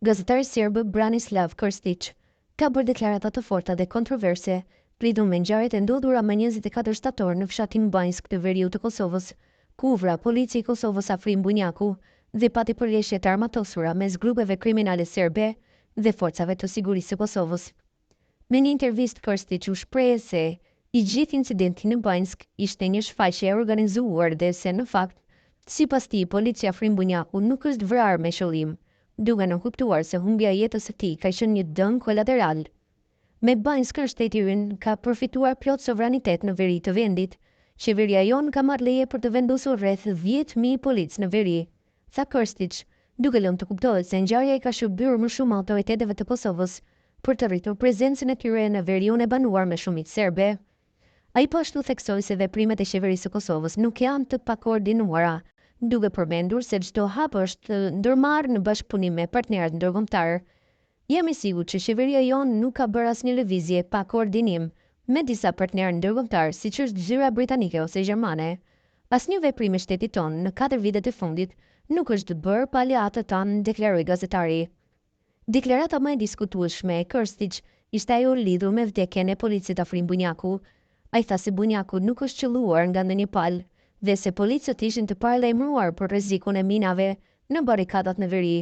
Gazetari serb Branislav Krstić ka bërë deklarata të forta dhe kontroverse lidhur me ngjarjet e ndodhura më 24 shtator në fshatin Banjsk të veriut të Kosovës, ku u vra polici i Kosovës Afrim Bunjaku dhe pati përleshje të armatosura mes grupeve kriminale serbe dhe forcave të sigurisë së Kosovës. Me një intervistë Krstić u shpreh se i gjithë incidenti në Banjsk ishte një shfaqje e organizuar dhe se në fakt, sipas tij, policia Afrim Bunjaku nuk është vrarë me shëllim, duke në kuptuar se humbja e jetës së tij ka qenë një dëm kolateral. Me Banjsk shteti ynë ka përfituar plot sovranitet në veri të vendit. Qeveria jon ka marrë leje për të vendosur rreth 10.000 polic në veri, tha Krstić, duke lënë të kuptohet se ngjarja i ka shërbyer më shumë autoriteteve të Kosovës për të rritur prezencën e tyre në veriun e banuar me shumicë serbe. Ai po ashtu theksoi se veprimet e qeverisë së Kosovës nuk janë të pakoordinuara, duke përmendur se çdo hap është ndërmarrë në bashkëpunim me partnerët ndërkombëtar. Jam i sigurt që qeveria jonë nuk ka bërë asnjë lëvizje pa koordinim me disa partnerë ndërkombëtar, siç është zyra britanike ose gjermane. Asnjë veprim i shtetit tonë në 4 vitet e fundit nuk është bërë pa aleatët tanë, deklaroi gazetari. Deklarata më e diskutueshme e Krstić ishte ajo lidhur me vdekjen e policit Afrim Bunjaku. Ai tha se Bunjaku nuk është qelluar nga ndonjë palë dhe se policët ishin të paralajmëruar për rrezikun e minave në barrikadat në veri.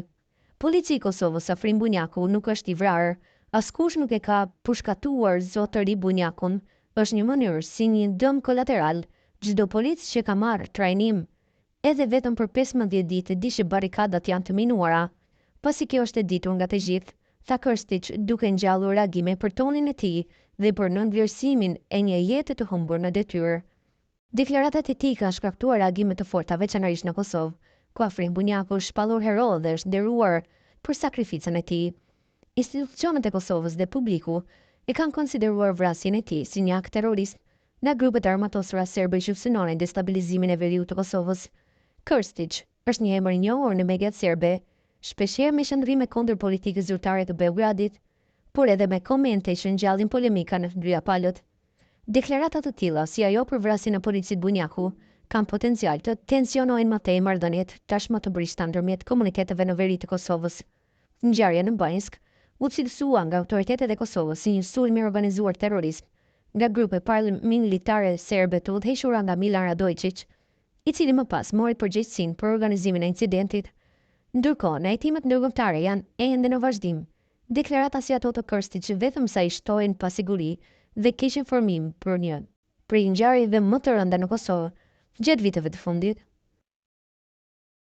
Polici i Kosovës Afrim Bunjaku nuk është i vrarë, askush nuk e ka pushkatuar zotëri Bunjakun, është një mënyrë si një dëm kolateral, çdo polic që ka marrë trajnim edhe vetëm për 15 ditë di që barrikadat janë të minuara. Pasi kjo është e ditur nga të gjithë, tha Krstić duke ngjallur reagime për tonin e tij dhe për nënvlerësimin e një jete të humbur në detyrë. Deklaratat e tij kanë shkaktuar reagime të forta veçanërisht në Kosovë, ku Afrim Bunjaku është shpallur hero dhe është nderuar për sakrificën e tij. Institucionet e Kosovës dhe publiku e kanë konsideruar vrasjen e tij si një akt terrorist nga grupet armatosura serbe që synonin destabilizimin e veriut të Kosovës. Krstić është një emër i njohur në mediat serbe, shpeshherë me qëndrime kundër politikës zyrtare të Beogradit, por edhe me komente që ngjallin polemika në dyja palët. Deklarata të tilla, si ajo për vrasjen e policit Bunjaku, kanë potencial të tensionojnë më tej marrëdhëniet tashmë të brishta ndërmjet komuniteteve në veri të Kosovës. Ngjarja në Banjsk u cilësua nga autoritetet e Kosovës si një sulm i organizuar terrorist nga grupe paramilitare serbe të udhëhequra nga Milan Radojčić, i cili më pas mori përgjegjësinë për organizimin e incidentit. Ndërkohë, ndajtimet ndërkombëtare janë ende në vazhdim. Deklarata si ato të Krstić vetëm sa i shtojnë pasiguri dhe keq informim për një prej ngjarjeve më të rënda në Kosovë gjatë viteve të fundit.